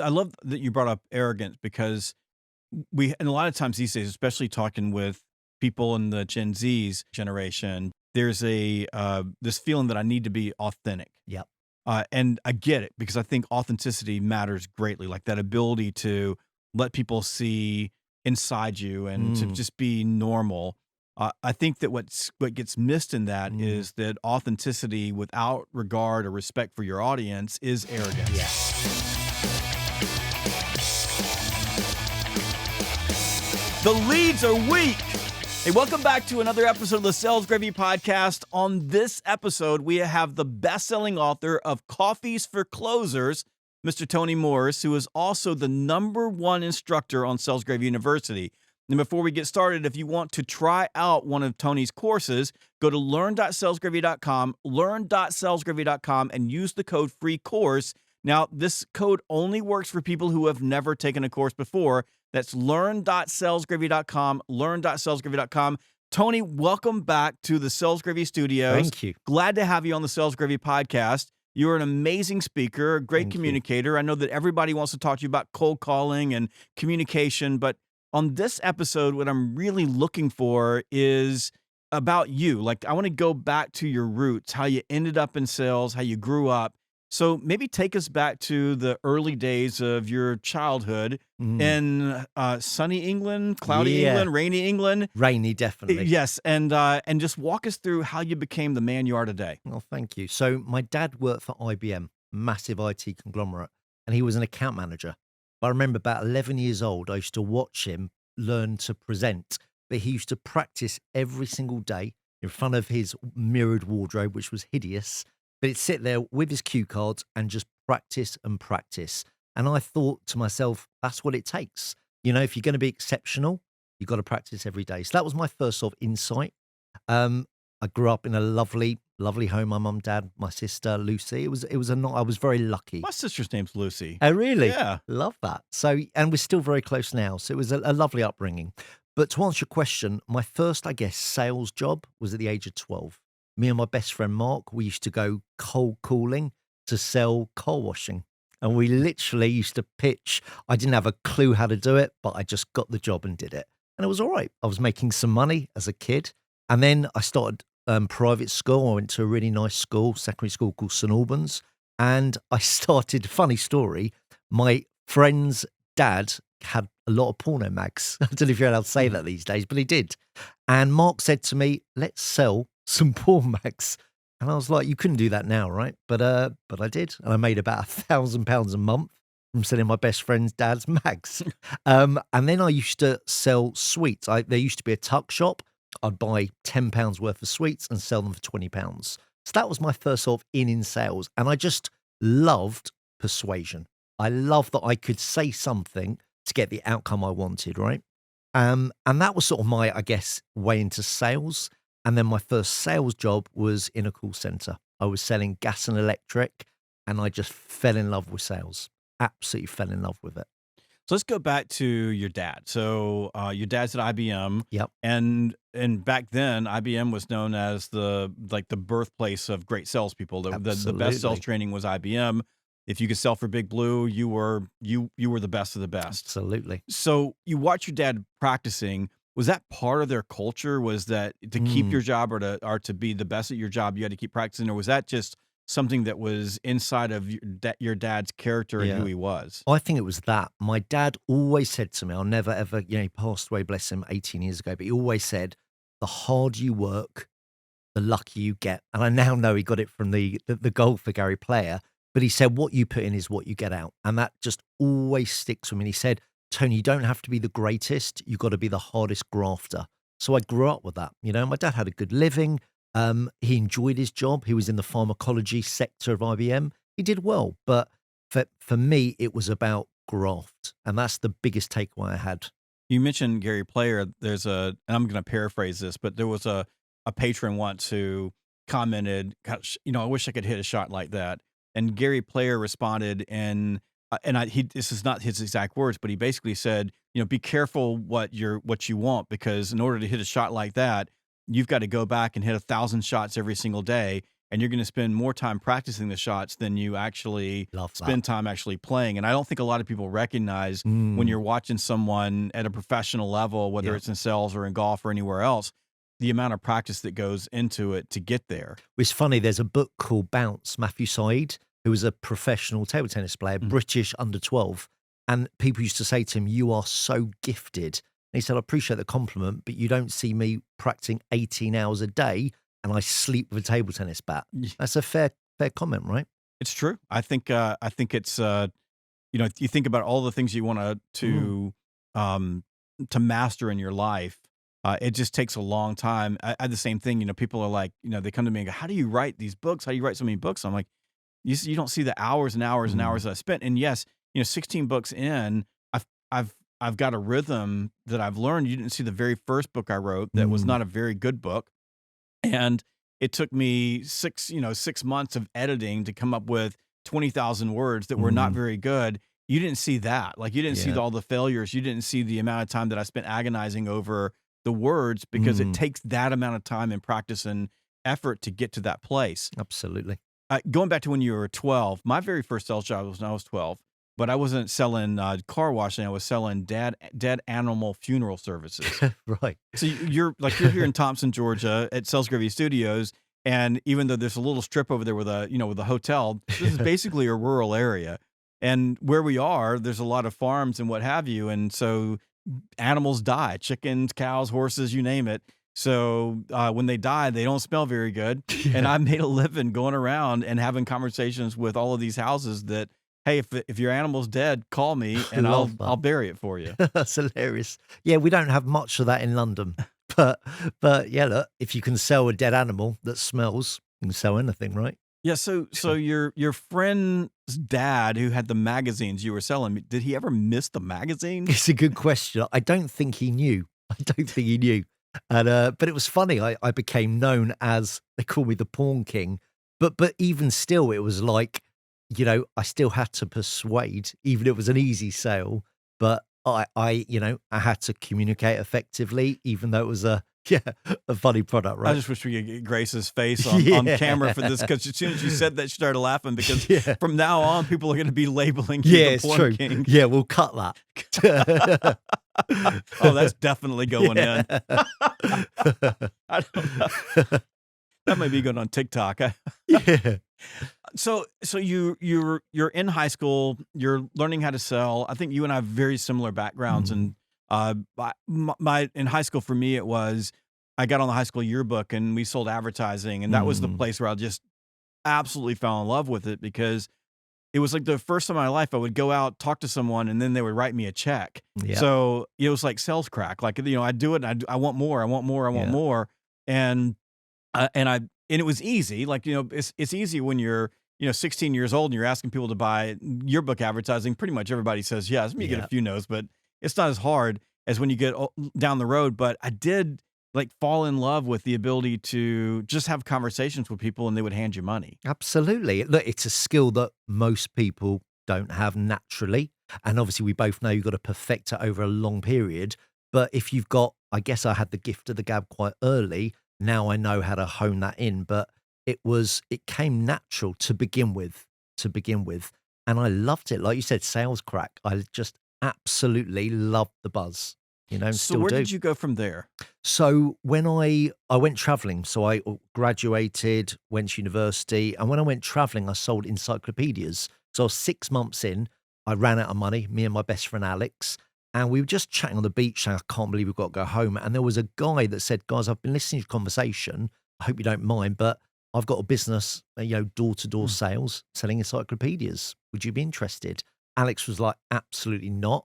I love that you brought up arrogance because and a lot of times these days, especially talking with people in the Gen Z's generation, there's this feeling that I need to be authentic. Yep. And I get it because I think authenticity matters greatly, like that ability to let people see inside you and to Mm, just be normal. I think that what gets missed in that mm, is that authenticity without regard or respect for your audience is arrogance. yes. The leads are weak. Hey, welcome back to another episode of the Sales Gravy Podcast. On this episode, we have the best-selling author of Coffees for Closers, Mr. Tony Morris, who is also the #1 instructor on Sales Gravy University. And before we get started, if you want to try out one of Tony's courses, go to learn.salesgravy.com, learn.salesgravy.com, and use the code FREECOURSE. Now, this code only works for people who have never taken a course before. That's learn.salesgravy.com, learn.salesgravy.com. Tony, welcome back to the Sales Gravy Studios. Thank you. Glad to have you on the Sales Gravy Podcast. You're an amazing speaker, a great Thank you. communicator. I know that everybody wants to talk to you about cold calling and communication, but on this episode, what I'm really looking for is about you. Like, I want to go back to your roots, how you ended up in sales, how you grew up. So maybe take us back to the early days of your childhood Mm, in sunny England, cloudy yeah. England, rainy England. Rainy, definitely. Yes, and just walk us through how you became the man you are today. Well, thank you. So my dad worked for IBM, massive IT conglomerate, and he was an account manager. I remember about 11 years old, I used to watch him learn to present, but he used to practice every single day in front of his mirrored wardrobe, which was hideous. But he'd sit there with his cue cards and just practice and practice. And I thought to myself, that's what it takes. You know, if you're going to be exceptional, you've got to practice every day. So that was my first sort of insight. Um, I grew up in a lovely, lovely home. My mum, dad, my sister, Lucy. I was very lucky. My sister's name's Lucy. Oh, really? Yeah. Love that. So, and we're still very close now. So it was a lovely upbringing. But to answer your question, my first, I guess, sales job was at the age of 12. Me and my best friend Mark, we used to go cold calling to sell car washing. And we literally used to pitch. I didn't have a clue how to do it, but I just got the job and did it. And it was all right. I was making some money as a kid. And then I started private school. I went to a really nice school, secondary school called St Albans. And I started, funny story, my friend's dad had a lot of porno mags. I don't know if you're allowed to say that these days, but he did. And Mark said to me, let's sell some porn mags. And I was like, you couldn't do that now, right? But I did. And I made about £1,000 a month from selling my best friend's dad's mags. And then I used to sell sweets. There used to be a tuck shop. I'd buy £10 worth of sweets and sell them for £20. So that was my first sort of in sales. And I just loved persuasion. I loved that I could say something to get the outcome I wanted, right? And that was sort of my, I guess, way into sales. And then my first sales job was in a call center. I was selling gas and electric, and I just fell in love with sales. Absolutely fell in love with it. So let's go back to your dad. So your dad's at IBM, Yep, and back then IBM was known as the birthplace of great salespeople. The best sales absolutely. training was IBM. If you could sell for Big Blue, you were the best of the best. Absolutely. So you watch your dad practicing. Was that part of their culture? Was that to keep Mm. your job or to be the best at your job, you had to keep practicing, or was that just something that was inside of your dad's character and who Yeah. he was? I think it was that. My dad always said to me, I'll never ever, he passed away, bless him, 18 years ago, but he always said, the harder you work, the luckier you get. And I now know he got it from the golfer Gary Player, but he said, what you put in is what you get out. And that just always sticks with me. And he said, Tony, you don't have to be the greatest. You got to be the hardest grafter. So I grew up with that. My dad had a good living. He enjoyed his job. He was in the pharmacology sector of IBM. He did well. But for me, it was about graft. And that's the biggest takeaway I had. You mentioned Gary Player. And I'm going to paraphrase this, but there was a patron once who commented, "Gosh, I wish I could hit a shot like that." And Gary Player responded, this is not his exact words, but he basically said, be careful what you want, because in order to hit a shot like that, you've got to go back and hit 1,000 shots every single day. and you're going to spend more time practicing the shots than you actually Love that. spend time actually playing. And I don't think a lot of people recognize when you're watching someone at a professional level, whether Yeah. it's in sales or in golf or anywhere else, the amount of practice that goes into it to get there. It's funny, there's a book called Bounce, Matthew Said, who was a professional table tennis player, British under 12. And people used to say to him, "You are so gifted." And he said, "I appreciate the compliment, but you don't see me practicing 18 hours a day and I sleep with a table tennis bat." That's a fair comment, right? It's true. I think it's you think about all the things you want to master in your life. It just takes a long time. I had the same thing. People are like, they come to me and go, "How do you write these books? How do you write so many books?" I'm like, you don't see the hours and hours and hours that I spent. And yes, 16 books in, I've got a rhythm that I've learned. You didn't see the very first book I wrote that was not a very good book, and it took me 6 months of editing to come up with 20,000 words that were not very good. You didn't see that. Like, you didn't see all the failures. You didn't see the amount of time that I spent agonizing over the words, because it takes that amount of time and practice and effort to get to that place. Absolutely. Going back to when you were 12, my very first sales job was when I was 12, but I wasn't selling car washing. I was selling dead animal funeral services. Right. So you're here in Thompson, Georgia, at Sales Gravy Studios, and even though there's a little strip over there with a hotel, this is basically a rural area. And where we are, there's a lot of farms and what have you, and so animals die: chickens, cows, horses, you name it. So when they die, they don't smell very good. And I made a living going around and having conversations with all of these houses that, "Hey, if your animal's dead, call me and I'll bury it for you." That's hilarious. Yeah, we don't have much of that in London. But yeah, look, if you can sell a dead animal that smells, you can sell anything, right? Yeah. So your friend's dad, who had the magazines you were selling, did he ever miss the magazine? It's a good question. I don't think he knew. And but it was funny. I became known as, they call me the Porn King. But even still, it was like, I still had to persuade, even if it was an easy sale. But I had to communicate effectively, even though it was a funny product, right? I just wish we could get Grace's face on camera for this, because as soon as you said that, she started laughing, because from now on, people are going to be don't you the Porn King. Yeah, we'll cut that. Oh, that's definitely going in. I don't know. That might be good on TikTok. Yeah. So you're in high school. You're learning how to sell. I think you and I have very similar backgrounds. And in high school, for me, it was, I got on the high school yearbook and we sold advertising, and that was the place where I just absolutely fell in love with it, because it was like the first time in my life I would go out, talk to someone, and then they would write me a check. Yeah. So it was like sales crack. Like, I do it, and I want more, I want more, I want more. And it was easy. Like, it's easy when you're, 16 years old and you're asking people to buy yearbook advertising. Pretty much everybody says yes. You get a few no's, but it's not as hard as when you get down the road. But I did fall in love with the ability to just have conversations with people and they would hand you money. Absolutely. Look, it's a skill that most people don't have naturally. And obviously, we both know you've got to perfect it over a long period. But if you've got, I guess I had the gift of the gab quite early. Now I know how to hone that in. But it came natural to begin with. And I loved it. Like you said, sales crack. I just absolutely loved the buzz. So still where do. did you go from there? So when I went traveling, so I graduated, went to university, and when I went traveling, I sold encyclopedias. So I was 6 months in, I ran out of money, me and my best friend Alex, and we were just chatting on the beach saying, "I can't believe we've got to go home." And there was a guy that said, "Guys, I've been listening to your conversation. I hope you don't mind, but I've got a business, door-to-door sales, selling encyclopedias. Would you be interested?" Alex was like, "Absolutely not."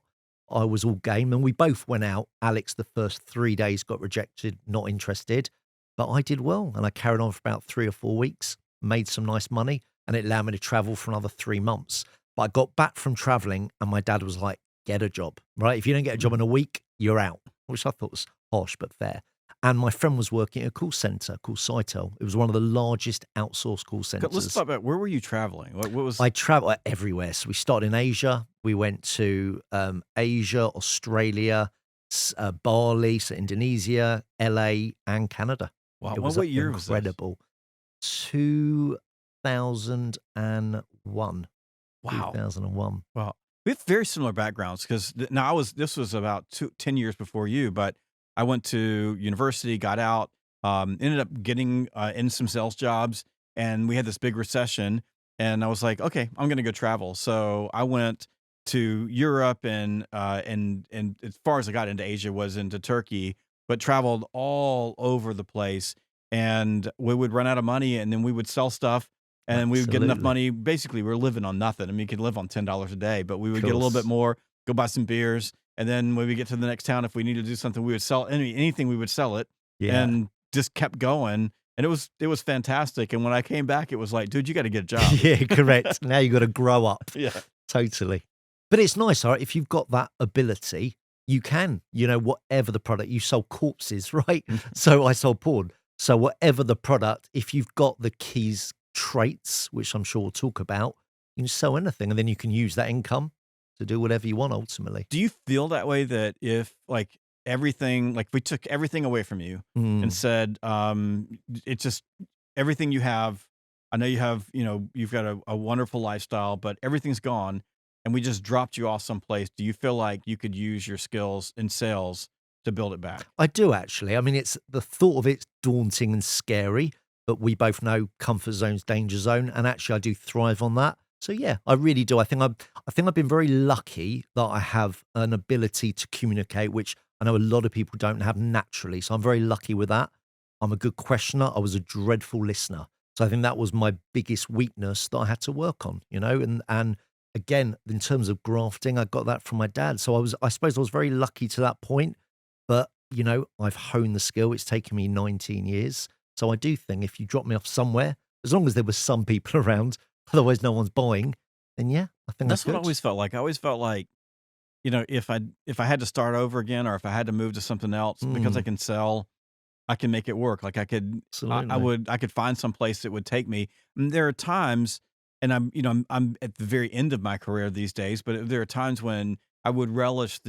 I was all game, and we both went out. Alex, the first 3 days, got rejected, not interested, but I did well, and I carried on for about 3 or 4 weeks, made some nice money, and it allowed me to travel for another 3 months. But I got back from traveling, and my dad was like, "Get a job, right? If you don't get a job in a week, you're out," which I thought was harsh but fair. And my friend was working at a call center called Cytel. It was one of the largest outsourced call centers. Let's talk about, where were you traveling? What was? I travel everywhere. So we started in Asia. We went to Asia, Australia, Bali, so Indonesia, LA, and Canada. Wow. It was What year was this? incredible. 2001. Wow. 2001. Well, we have very similar backgrounds because now this was about 10 years before you, but I went to university, got out, ended up getting in some sales jobs, and we had this big recession. And I was like, okay, I'm going to go travel. So I went to Europe and as far as I got into Asia was into Turkey, but traveled all over the place. And we would run out of money, and then we would sell stuff and we would get enough Absolutely. money. Basically, we were living on nothing. I mean, you could live on $10 a day, but we Of would get a little bit course. more, go buy some beers, and then when we get to the next town, if we needed to do something, we would sell anything. We would sell it, Yeah. and just kept going. And it was fantastic. And when I came back, it was like, dude, you got to get a job. Yeah, correct. Now you got to grow up. Yeah. Totally. But it's nice, all right? If you've got that ability, you can, whatever the product, you sold corpses, right? So I sold porn. So whatever the product, if you've got the keys traits, which I'm sure we'll talk about, you can sell anything and then you can use that income to do whatever you want ultimately. Do you feel that way that if like everything, like we took everything away from you and Mm. said, it's just everything you have, I know you have, you've got a wonderful lifestyle, but everything's gone and we just dropped you off someplace. Do you feel like you could use your skills in sales to build it back? I do actually. I mean, it's the thought of it's daunting and scary, but we both know comfort zone's danger zone, and actually, I do thrive on that. So yeah, I really do. I think I've been very lucky that I have an ability to communicate, which I know a lot of people don't have naturally. So I'm very lucky with that. I'm a good questioner. I was a dreadful listener. So I think that was my biggest weakness that I had to work on, and again, in terms of grafting, I got that from my dad. So I suppose I was very lucky to that point. But, I've honed the skill. It's taken me 19 years. So I do think if you drop me off somewhere, as long as there was some people around, otherwise no one's buying, then yeah, I think I That's what I could. always felt like. I always felt like, if I had to start over again or if I had to move to something else because I Mm, can sell, I can make it work. Like absolutely. I could find some place that would take me. And there are times, and I'm at the very end of my career these days, but there are times when I would relish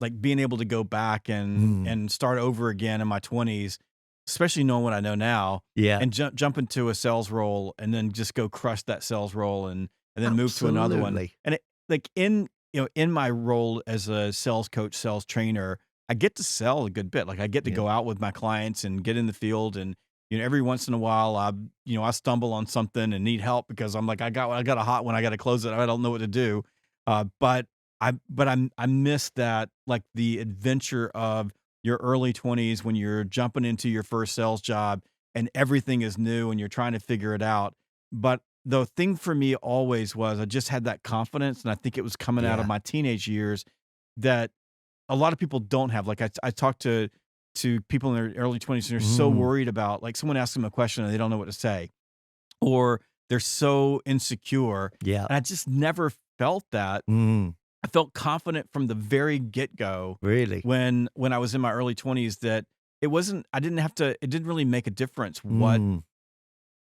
like being able to go back and Mm, start over again in my 20s, especially knowing what I know now, yeah, and jump into a sales role and then just go crush that sales role and then move to another one. absolutely. And like in my role as a sales coach, sales trainer, I get to sell a good bit. Like I get to Yeah. go out with my clients and get in the field and every once in a while I stumble on something and need help because I'm like I got a hot one, I got to close it. I don't know what to do. But I miss that, like the adventure of your early 20s when you're jumping into your first sales job and everything is new and you're trying to figure it out. But the thing for me always was I just had that confidence, and I think it was coming out of Yeah. my teenage years that a lot of people don't have. Like I talk to people in their early 20s and they're so Mm, worried about, like, someone asks them a question and they don't know what to say, or they're so insecure. yeah. And I just never felt that. Mm, I felt confident from the very get-go really. when I was in my early 20s that I didn't have to, it didn't really make a difference what Mm.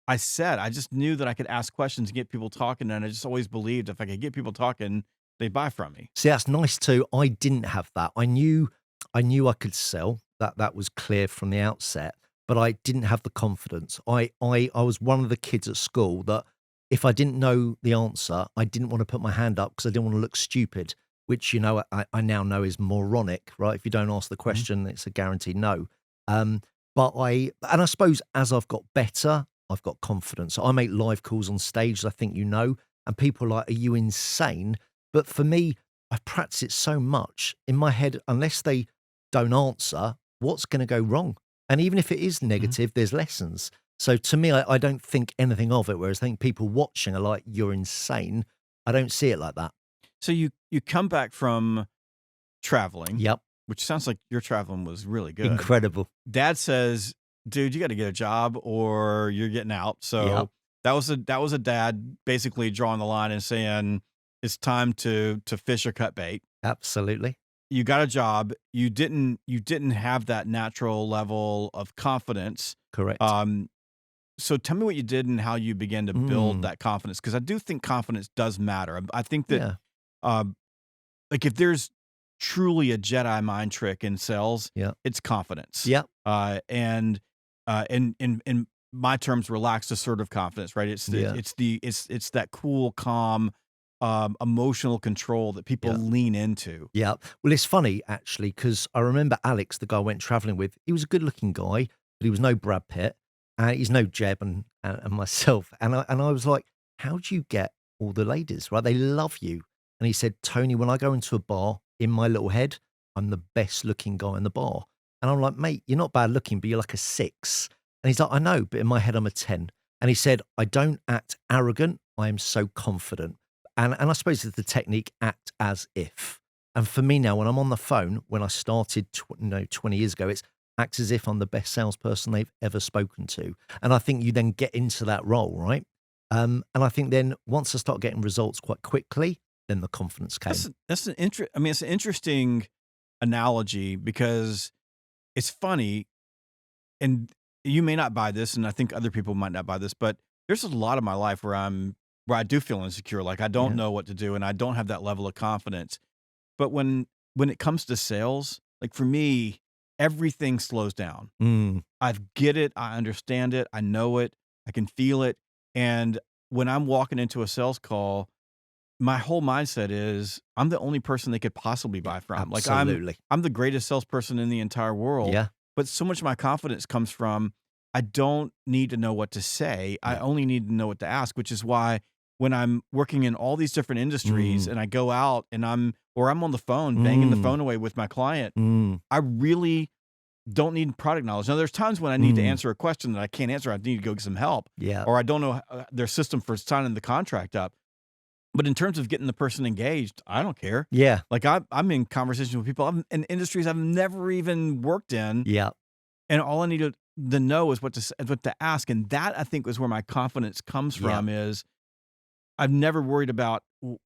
I said. I just knew that I could ask questions and get people talking, and I just always believed if I could get people talking, they'd buy from me. See, that's nice too. I didn't have that. I knew I could sell. That was clear from the outset, but I didn't have the confidence. I was one of the kids at school that if I didn't know the answer, I didn't want to put my hand up because I didn't want to look stupid, which I now know is moronic, right? If you don't ask the Mhm. question, it's a guaranteed no. Um, and I suppose as I've got better, I've got confidence. So I make live calls on stage, as I think and people are like, "Are you insane?" But for me, I've practiced it so much in my head, unless they don't answer, what's going to go wrong? And even if it is Mhm. negative, there's lessons. So to me, I don't think anything of it. Whereas I think people watching are like, you're insane. I don't see it like that. So you come back from traveling, Yep. which sounds like your traveling was really good. Incredible. Dad says, "Dude, you got to get a job or you're getting out." Yep. So that was a dad basically drawing the line and saying it's time to fish or cut bait. Absolutely. You got a job. You didn't have that natural level of confidence. Correct. Um, so tell me what you did and how you began to build Mm. that confidence, because I do think confidence does matter. I think that Yeah. um, like if there's truly a Jedi mind trick in sales, Yeah. it's confidence. Yeah. And my terms, relaxed, assertive confidence, right? Yeah. It's that cool, calm, emotional control that people Yeah. lean into. Yeah. Well, it's funny actually, because I remember Alex, the guy I went traveling with, he was a good looking guy, but he was no Brad Pitt. He's no Jeb and myself. And I was like, how do you get all the ladies, right? They love you. And he said, Tony, when I go into a bar in my little head, I'm the best looking guy in the bar. And I'm like, mate, you're not bad looking, but you're like a 6. And he's like, I know, but in my head, I'm a 10. And he said, I don't act arrogant. I am so confident. And I suppose it's the technique, act as if. And for me now, when I'm on the phone, when I started 20 years ago, it's act as if I'm the best salesperson they've ever spoken to. And I think you then get into that role, right? And I think then once I start getting results quite quickly, then the confidence came. It's an interesting analogy because it's funny, and you may not buy this, and I think other people might not buy this, but there's a lot of my life where I do feel insecure, like I don't Yeah. know what to do, and I don't have that level of confidence. But when it comes to sales, like for me, everything slows down. Mm, I get it, I understand it, I know it, I can feel it, and when I'm walking into a sales call, my whole mindset is I'm the only person they could possibly buy from. Like absolutely. I'm the greatest salesperson in the entire world. Yeah. But so much of my confidence comes from I don't need to know what to say. I Yeah. only need to know what to ask, which is why when I'm working in all these different industries Mm, and I go out and I'm on the phone banging the mm, phone away with my client, mm, I really don't need product knowledge. Now there's times when I need to mm. answer a question that I can't answer. I need to go get some help, Yeah. or I don't know their system for signing the contract up. But in terms of getting the person engaged, I don't care. Yeah. Like I'm in conversations with people in industries I've never even worked in, Yeah. and all I need to know is what to ask, and that I think is where my confidence comes Yeah. from. Is I've never worried about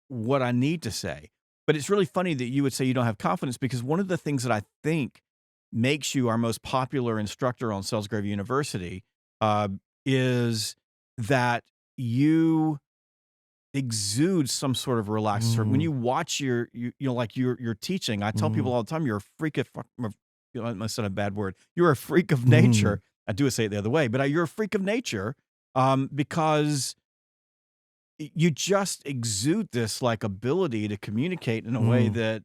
what I need to say. But it's really funny that you would say you don't have confidence because one of the things that I think makes you our most popular instructor on Sales Gravy University uh, is that you exude some sort of relaxed when Mm, you watch like your teaching. I tell people mm, all the time, you're a freak of I must have said a bad word. You're a freak of mm, nature. I do say it the other way, but you're a freak of nature because you just exude this like ability to communicate in a way mm, that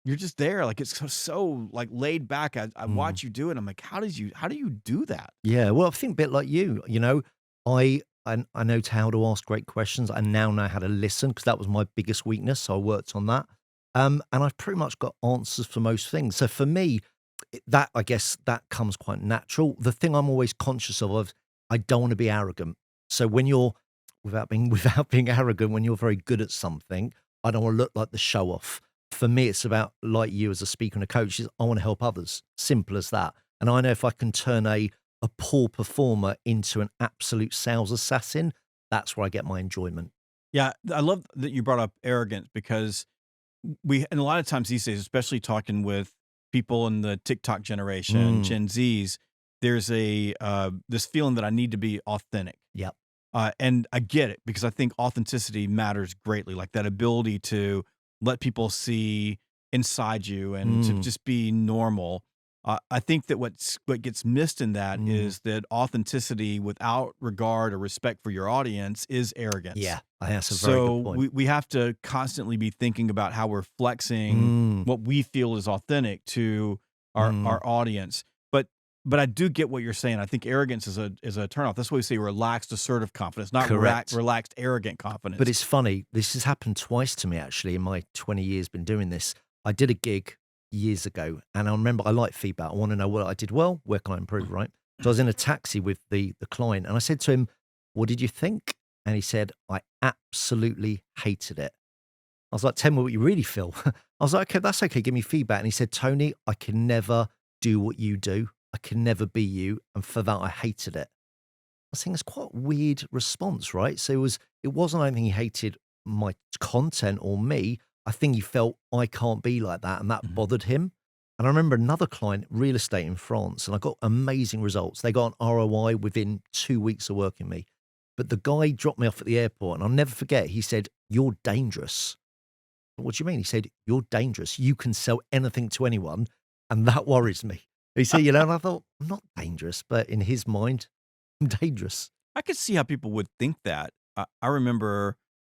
you're just there. Like it's so like laid back. I mm. watch you do it. I'm like, how do you do that? Yeah, well, I think a bit like you know, I know how to ask great questions. I now know how to listen because that was my biggest weakness. So I worked on that. And I've pretty much got answers for most things. So for me, that I guess that comes quite natural. The thing I'm always conscious of, I don't want to be arrogant. So when you're without being arrogant, when you're very good at something, I don't want to look like the show off. For me, it's about like you as a speaker and a coach. Is I want to help others. Simple as that. And I know if I can turn a poor performer into an absolute sales assassin, that's where I get my enjoyment. Yeah, I love that you brought up arrogance because and a lot of times these days, especially talking with people in the TikTok generation, Mm, Gen Zs, there's this feeling that I need to be authentic. yep. And I get it because I think authenticity matters greatly, like that ability to let people see inside you and to Mm, just be normal. I think that what gets missed in that mm. is that authenticity without regard or respect for your audience is arrogance. Yeah, I think that's a very So good point. we have to constantly be thinking about how we're flexing Mm, what we feel is authentic to mm, our audience. But I do get what you're saying. I think arrogance is a turnoff. That's why we say relaxed, assertive confidence, not correct. relaxed, arrogant But confidence. it's funny, this has happened twice to me actually in my 20 years been doing this. I did a gig years ago and I remember I like feedback. I want to know what I did well, where can I improve, right? So I was in a taxi with the client and I said to him, "What did you think?" And he said, "I absolutely hated it." I was like, "Tell me what you really feel." I was like, "Okay, that's okay. Give me feedback." And he said, "Tony, I can never do what you do. I can never be you. And for that, I hated it." I think it's quite a weird response, right? So it wasn't anything he hated my content or me. I think he felt I can't be like that, and that Mhm. bothered him. And I remember another client, real estate in France, and I got amazing results. They got an ROI within 2 weeks of working me. But the guy dropped me off at the airport, and I'll never forget. He said, "You're dangerous." "What do you mean?" He said, "You're dangerous. You can sell anything to anyone, and that worries me." He said, and I thought, "I'm not dangerous," but in his mind, dangerous. I could see how people would think that. I remember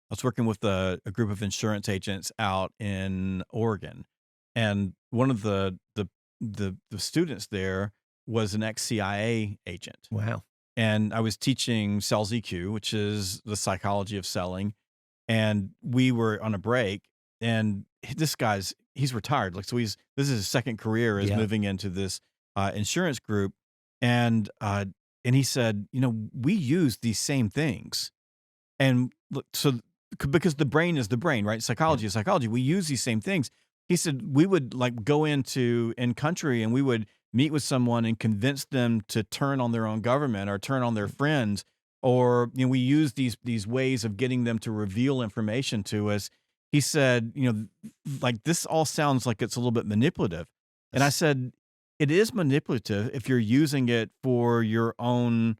I was working with a group of insurance agents out in Oregon, and one of the students there was an ex-CIA agent. Wow. And I was teaching Sales EQ, which is the psychology of selling. And we were on a break, and he's retired. Like, so this is his second career is Yeah. moving into this insurance group. And he said, we use these same things. And because the brain is the brain, right? Psychology is psychology. We use these same things. He said we would like go in country and we would meet with someone and convince them to turn on their own government or turn on their friends, or we use these ways of getting them to reveal information to us. He said, like this all sounds like it's a little bit manipulative. And I said, it is manipulative if you're using it for your own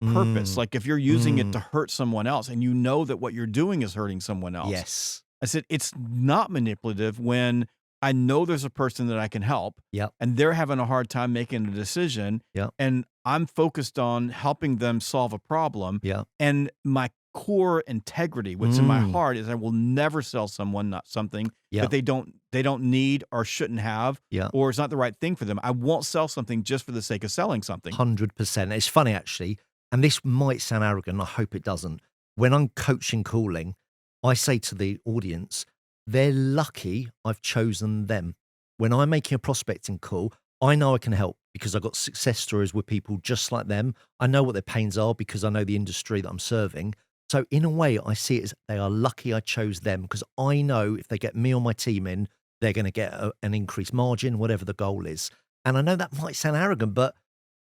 purpose. Like if you're using it to hurt someone else and you know that what you're doing is hurting someone else. Yes. I said, it's not manipulative when I know there's a person that I can help Yep. and they're having a hard time making a decision. Yep. And I'm focused on helping them solve a problem. Yep. And my core integrity, what's in my heart, is I will never sell someone not something that they don't need or shouldn't have, or it's not the right thing for them. I won't sell something just for the sake of selling something. 100%. It's funny actually, and this might sound arrogant, I hope it doesn't. When I'm coaching calling, I say to the audience, they're lucky I've chosen them. When I'm making a prospecting call, I know I can help because I've got success stories with people just like them. I know what their pains are because I know the industry that I'm serving. So in a way, I see it as they are lucky I chose them because I know if they get me or my team in, they're going to get an increased margin, whatever the goal is. And I know that might sound arrogant, but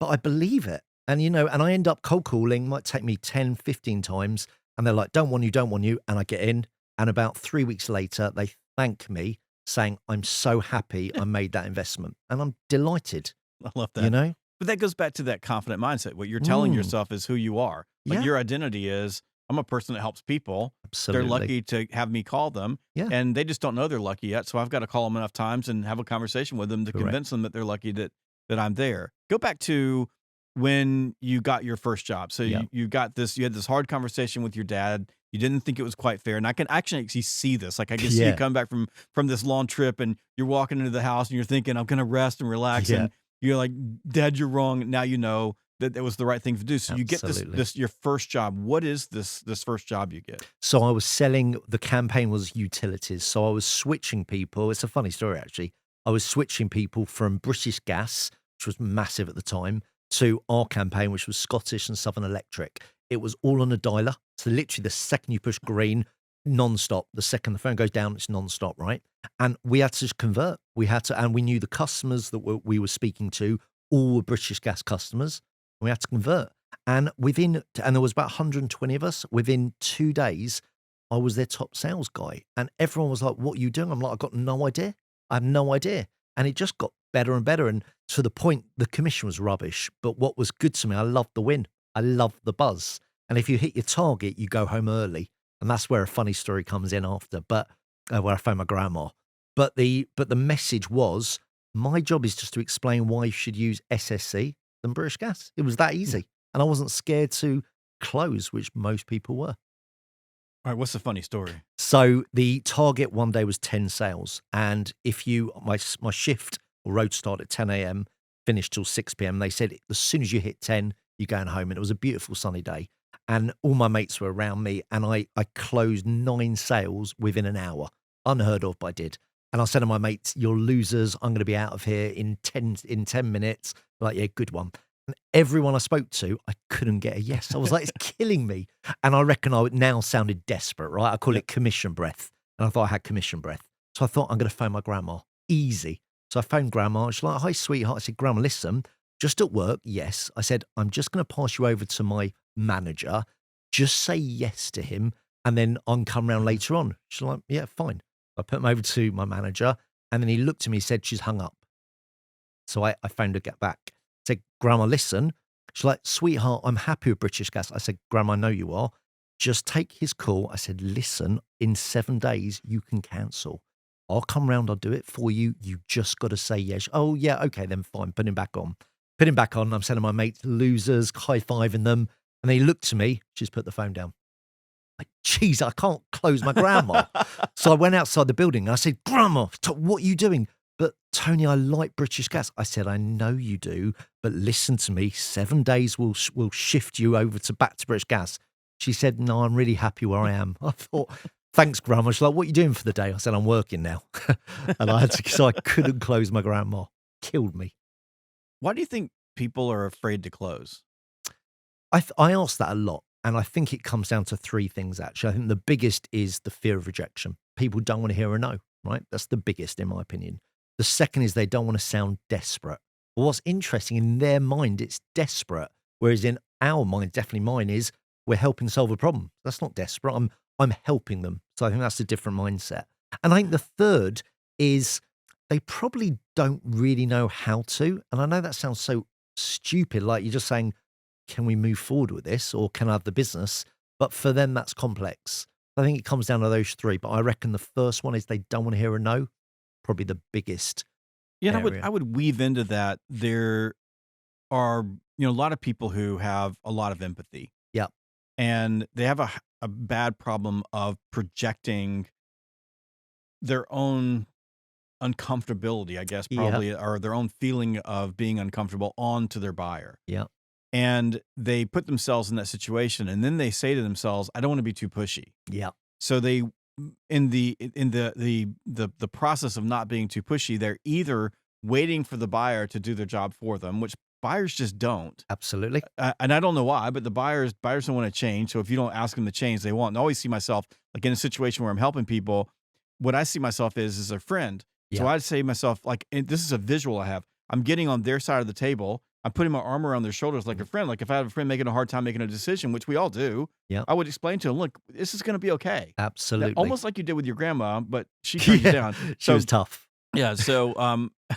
I believe it. And, and I end up cold calling, might take me 10, 15 times. And they're like, don't want you. And I get in. And about 3 weeks later, they thank me saying, I'm so happy I made that investment. And I'm delighted. I love that. But that goes back to that confident mindset. What you're telling yourself is who you are. Like your identity is, I'm a person that helps people. Absolutely. They're lucky to have me call them. Yeah. And they just don't know they're lucky yet. So I've got to call them enough times and have a conversation with them to convince them that they're lucky that I'm there. Go back to when you got your first job. So you had this hard conversation with your dad. You didn't think it was quite fair. And I can actually see this. Like I can see you come back from this long trip and you're walking into the house and you're thinking, I'm going to rest and relax. And you're like, Dad, you're wrong. Now you know that it was the right thing to do. So you get this your first job. What is this first job you get? So I was selling, the campaign was utilities. So I was switching people. It's a funny story, actually. I was switching people from British Gas, which was massive at the time, to our campaign, which was Scottish and Southern Electric. It was all on a dialer. So literally the second you push green, non-stop. The second the phone goes down, it's non-stop, right? And we had to just convert. And we knew the customers that we were speaking to, all were British Gas customers. We had to convert. And there was about 120 of us. Within 2 days, I was their top sales guy. And everyone was like, what are you doing? I'm like, I've got no idea. I have no idea. And it just got better and better. And to the point, the commission was rubbish. But what was good to me, I loved the win. I loved the buzz. And if you hit your target, you go home early. And that's where a funny story comes in after, but where I found my grandma. But the message was, my job is just to explain why you should use SSC than British Gas. It was that easy. And I wasn't scared to close, which most people were. All right, what's the funny story? So the target one day was 10 sales. And my shift or road start at 10 a.m., finished till 6 p.m. They said, as soon as you hit 10, you're going home. And it was a beautiful sunny day. And all my mates were around me. And I closed 9 sales within an hour. Unheard of, but I did. And I said to my mates, you're losers. I'm going to be out of here in 10 minutes. Like, yeah, good one. And everyone I spoke to, I couldn't get a yes. I was like, it's killing me. And I reckon I now sounded desperate, right? I call it commission breath. And I thought I had commission breath. So I thought, I'm going to phone my grandma. Easy. So I phoned grandma. She's like, hi, sweetheart. I said, Grandma, listen, just at work, yes. I said, I'm just going to pass you over to my manager. Just say yes to him. And then I'll come round later on. She's like, yeah, fine. I put him over to my manager. And then he looked at me and said, she's hung up. So I phoned her, get back. I said, Grandma, listen. She's like, sweetheart, I'm happy with British Gas. I said, Grandma, I know you are. Just take his call. I said, listen, in 7 days, you can cancel. I'll come round. I'll do it for you. You just got to say yes. Oh, yeah. Okay, then fine. Put him back on. Put him back on. I'm sending my mates losers, high-fiving them. And they looked to me. She's put the phone down. Like, geez, I can't close my grandma. So I went outside the building and I said, Grandma, what are you doing? But Tony, I like British Gas. I said, I know you do, but listen to me. 7 days will shift you over back to British Gas. She said, no, I'm really happy where I am. I thought, thanks, Grandma. She's like, what are you doing for the day? I said, I'm working now. And I had to, so I couldn't close my grandma. Killed me. Why do you think people are afraid to close? I ask that a lot. And I think it comes down to three things, actually. I think the biggest is the fear of rejection. People don't want to hear a no, right? That's the biggest, in my opinion. The second is they don't want to sound desperate. But what's interesting, in their mind, it's desperate. Whereas in our mind, definitely mine, is we're helping solve a problem. That's not desperate. I'm helping them. So I think that's a different mindset. And I think the third is they probably don't really know how to. And I know that sounds so stupid, like you're just saying, can we move forward with this, or can I have the business? But for them, that's complex. I think it comes down to those three. But I reckon the first one is they don't want to hear a no. Probably the biggest. Yeah, area. I would weave into that. There are, a lot of people who have a lot of empathy. Yeah. And they have a bad problem of projecting their own uncomfortability, I guess, probably, or their own feeling of being uncomfortable onto their buyer. Yeah. And they put themselves in that situation, and then they say to themselves, I don't want to be too pushy. Yeah. So they, in the process of not being too pushy, they're either waiting for the buyer to do their job for them, which buyers just don't. Absolutely. And I don't know why, but the buyers don't want to change. So if you don't ask them to change, they won't. And I always see myself like in a situation where I'm helping people. What I see myself is a friend. Yeah. So I'd say to myself, like, and this is a visual I have. I'm getting on their side of the table. I'm putting my arm around their shoulders like a friend. Like if I have a friend making a hard time making a decision, which we all do, Yeah. I would explain to them, look, this is going to be okay. Absolutely. Almost like you did with your grandma, but she turned you down. She was tough. Yeah. So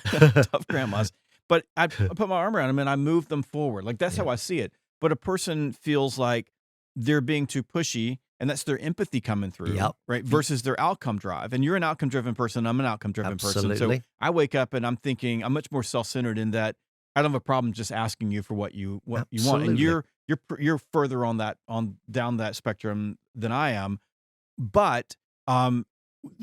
tough grandmas. But I put my arm around them and I move them forward. Like that's how I see it. But a person feels like they're being too pushy, and that's their empathy coming through, right? Versus their outcome drive. And you're an outcome-driven person. I'm an outcome-driven person. So I wake up and I'm thinking I'm much more self-centered in that I don't have a problem just asking you for what you want. And you're further on down that spectrum than I am. But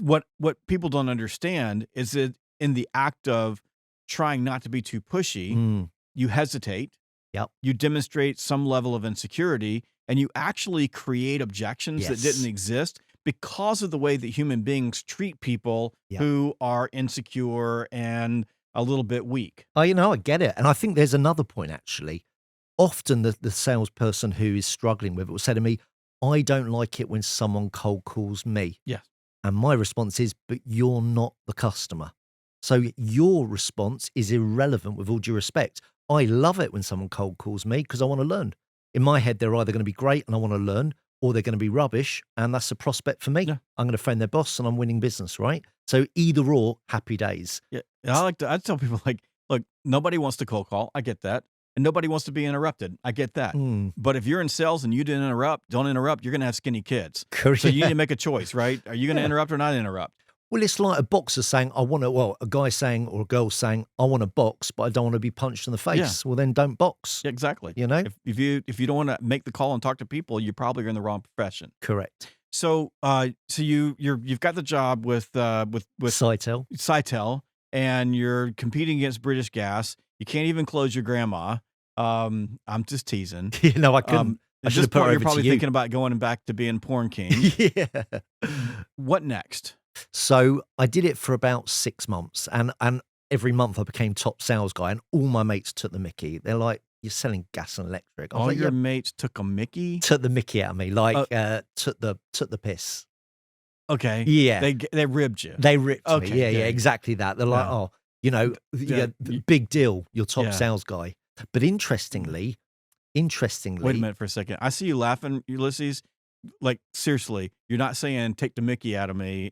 what people don't understand is that in the act of trying not to be too pushy, you hesitate. Yep. You demonstrate some level of insecurity, and you actually create objections that didn't exist because of the way that human beings treat people who are insecure and a little bit weak. Oh, I get it. And I think there's another point, actually. Often the salesperson who is struggling with it will say to me, I don't like it when someone cold calls me. Yeah. And my response is, but you're not the customer. So your response is irrelevant, with all due respect. I love it when someone cold calls me because I want to learn. In my head, they're either going to be great and I want to learn, or they're going to be rubbish, and that's a prospect for me. Yeah. I'm going to phone their boss and I'm winning business, right? So either or, happy days. Yeah. I tell people, like, look, nobody wants to cold call. I get that. And nobody wants to be interrupted. I get that. But if you're in sales and you don't interrupt, you're going to have skinny kids. Correct. So you need to make a choice, right? Are you going to interrupt or not interrupt? Well, it's like a boxer saying, a guy saying, or a girl saying, I want to box, but I don't want to be punched in the face. Yeah. Well, then don't box. Yeah, exactly. If you don't want to make the call and talk to people, you probably are in the wrong profession. Correct. So, you've got the job with Sitel, and you're competing against British Gas. You can't even close your grandma. I'm just teasing. I couldn't. At this point, you're probably thinking about going back to being porn king. Yeah. What next? So I did it for about 6 months, and every month I became top sales guy, and all my mates took the mickey. They're like, you're selling gas and electric. All your mates took a mickey? Took the mickey out of me, took the piss. Okay. Yeah. They ribbed you. They ripped me. Yeah, exactly that. They're like, big deal, you're top sales guy. But interestingly, wait a minute for a second. I see you laughing, Ulysses. Like, seriously, you're not saying take the mickey out of me.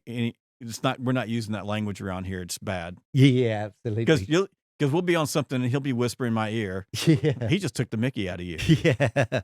It's not. We're not using that language around here. It's bad. Yeah, absolutely. Because we'll be on something and he'll be whispering in my ear. Yeah. He just took the mickey out of you. Yeah.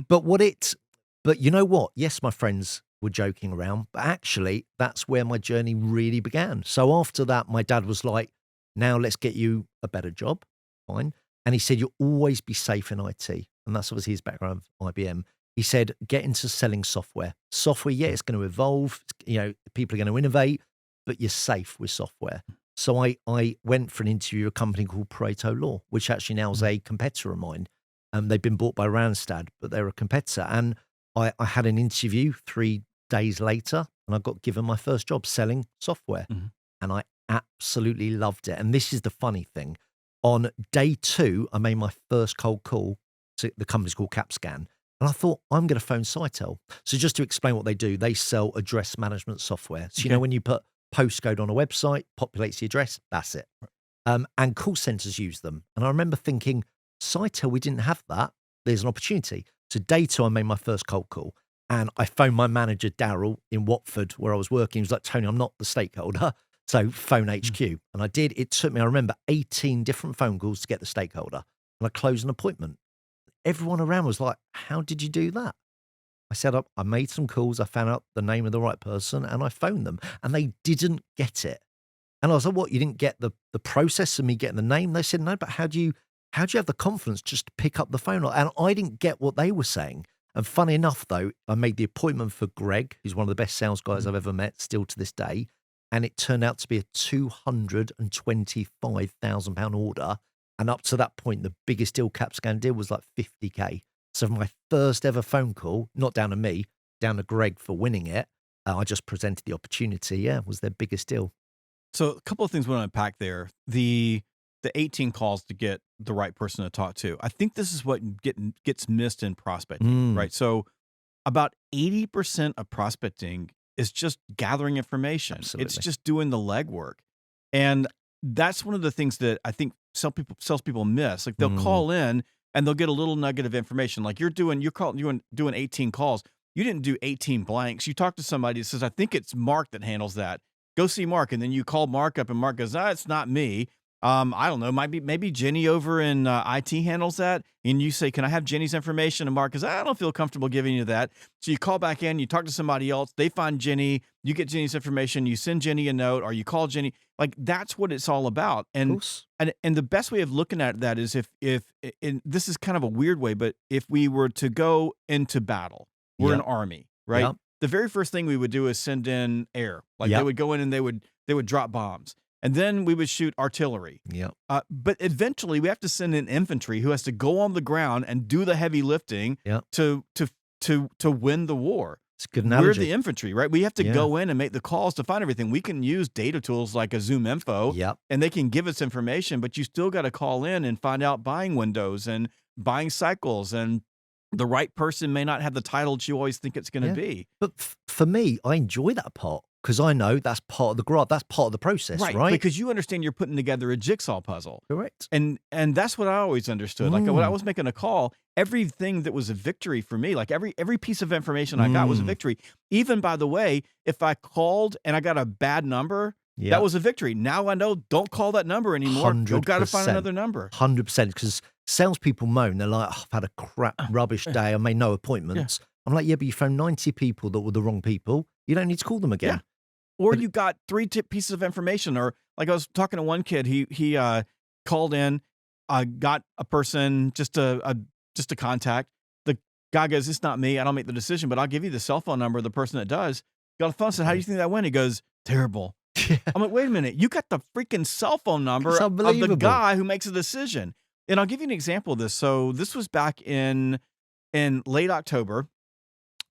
But you know what? Yes, my friends were joking around, but actually that's where my journey really began. So after that, my dad was like, now let's get you a better job. fine. And he said, you'll always be safe in IT. And that's obviously his background of IBM. He said, get into selling software. Software, yeah, it's going to evolve. You know, people are going to innovate, but you're safe with software. So I went for an interview with a company called Pareto Law, which actually now is a competitor of mine. They've been bought by Randstad, but they're a competitor. And I had an interview 3 days later, and I got given my first job selling software. And I absolutely loved it. And this is the funny thing. On day 2, I made my first cold call to the company's called CapScan. And I thought, I'm going to phone Sitel. So just to explain what they do, they sell address management software. So, you know, when you put postcode on a website, populates the address, that's it. And call centers use them. And I remember thinking, Sitel, we didn't have that. There's an opportunity. So day 2, I made my first cold call. And I phoned my manager, Daryl, in Watford, where I was working. He was like, Tony, I'm not the stakeholder. So phone HQ. And I did. It took me, I remember, 18 different phone calls to get the stakeholder. And I closed an appointment. Everyone around was like, how did you do that? I said, I made some calls. I found out the name of the right person and I phoned them. And they didn't get it. And I was like, what, you didn't get the process of me getting the name? They said, no, but how do you have the confidence just to pick up the phone? And I didn't get what they were saying. And funny enough, though, I made the appointment for Greg, who's one of the best sales guys I've ever met, still to this day. And it turned out to be a £225,000 order. And up to that point, the biggest deal CapScan did was like 50K. So for my first ever phone call, not down to me, down to Greg for winning it, I just presented the opportunity. Yeah, it was their biggest deal. So a couple of things we want to unpack there. The 18 calls to get the right person to talk to. I think this is what gets missed in prospecting, right? So about 80% of prospecting is just gathering information. Absolutely. It's just doing the legwork. And that's one of the things that I think salespeople miss. Like they'll call in and they'll get a little nugget of information. Like you're doing 18 calls. You didn't do 18 blanks. You talk to somebody that says, I think it's Mark that handles that. Go see Mark. And then you call Mark up and Mark goes, it's not me. I don't know. Maybe Jenny over in IT handles that. And you say, can I have Jenny's information? And Mark goes, I don't feel comfortable giving you that. So you call back in, you talk to somebody else. They find Jenny. You get Jenny's information. You send Jenny a note or you call Jenny. Like that's what it's all about. And the best way of looking at that is if this is kind of a weird way, but if we were to go into battle, we're an army, right? Yep. The very first thing we would do is send in air. Like they would go in and they would drop bombs. And then we would shoot artillery. But eventually we have to send in infantry who has to go on the ground and do the heavy lifting to win the war. It's a good analogy. We're the infantry, right? We have to go in and make the calls to find everything. We can use data tools like a Zoom Info and they can give us information, but you still got to call in and find out buying windows and buying cycles, and the right person may not have the title that you always think it's going to be. But for me, I enjoy that part. Because I know that's part of the graph. That's part of the process, right? Because you understand you're putting together a jigsaw puzzle. Correct. And that's what I always understood. Like when I was making a call, everything that was a victory for me, like every piece of information I got was a victory. Even, by the way, if I called and I got a bad number, that was a victory. Now I know, don't call that number anymore. You've got to find another number. 100%. Because salespeople moan. They're like, I've had a crap, rubbish day. I made no appointments. I'm like, but you phoned 90 people that were the wrong people. You don't need to call them again. Or you got 3 pieces of information, or like I was talking to one kid, he called in, got a person just a contact. The guy goes, "It's not me. I don't make the decision, but I'll give you the cell phone number of the person that does." Got a phone, said, "How do you think that went?" He goes, "Terrible." I'm like, "Wait a minute, you got the freaking cell phone number of the guy who makes a decision." And I'll give you an example of this. So this was back in late October.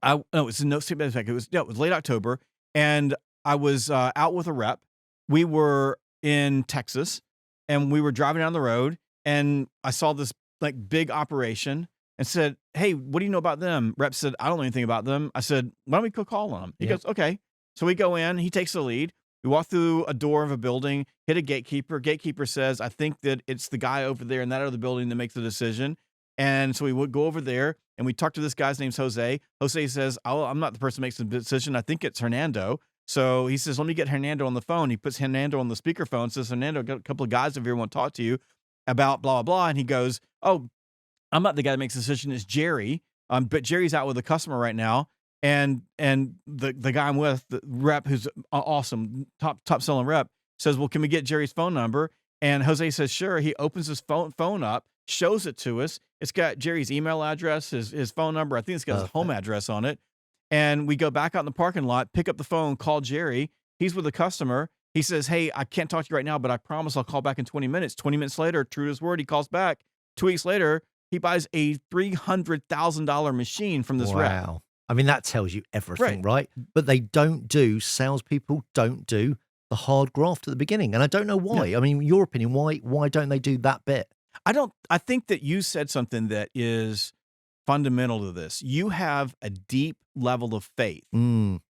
It was late October, and I was out with a rep. We were in Texas and we were driving down the road and I saw this like big operation and said, "Hey, what do you know about them?" Rep said, "I don't know anything about them." I said, "Why don't we go call on them?" He goes, "Okay." So we go in, he takes the lead. We walk through a door of a building, hit a gatekeeper. Gatekeeper says, "I think that it's the guy over there in that other building that makes the decision." And so we would go over there and we talk to this guy's name's Jose. Jose says, I'm not the person who makes the decision. I think it's Hernando. So he says, let me get Hernando on the phone. He puts Hernando on the speakerphone, says, "Hernando, got a couple of guys over here want to talk to you about blah, blah, blah." And he goes, "Oh, I'm not the guy that makes the decision. It's Jerry. But Jerry's out with a customer right now. And the guy I'm with, the rep, who's awesome, top selling rep, says, well, can we get Jerry's phone number?" And Jose says, sure. He opens his phone up, shows it to us. It's got Jerry's email address, his phone number. I think it's got his home address on it. And we go back out in the parking lot, pick up the phone, call Jerry. He's with a customer. He says, hey, I can't talk to you right now, but I promise I'll call back in 20 minutes. 20 minutes later, true to his word, he calls back. 2 weeks later, he buys a $300,000 machine from this rep. Wow. I mean, that tells you everything, right? But salespeople don't do the hard graft at the beginning. And I don't know why. Yeah. I mean, your opinion, why don't they do that bit? I think that you said something that is fundamental to this. You have a deep level of faith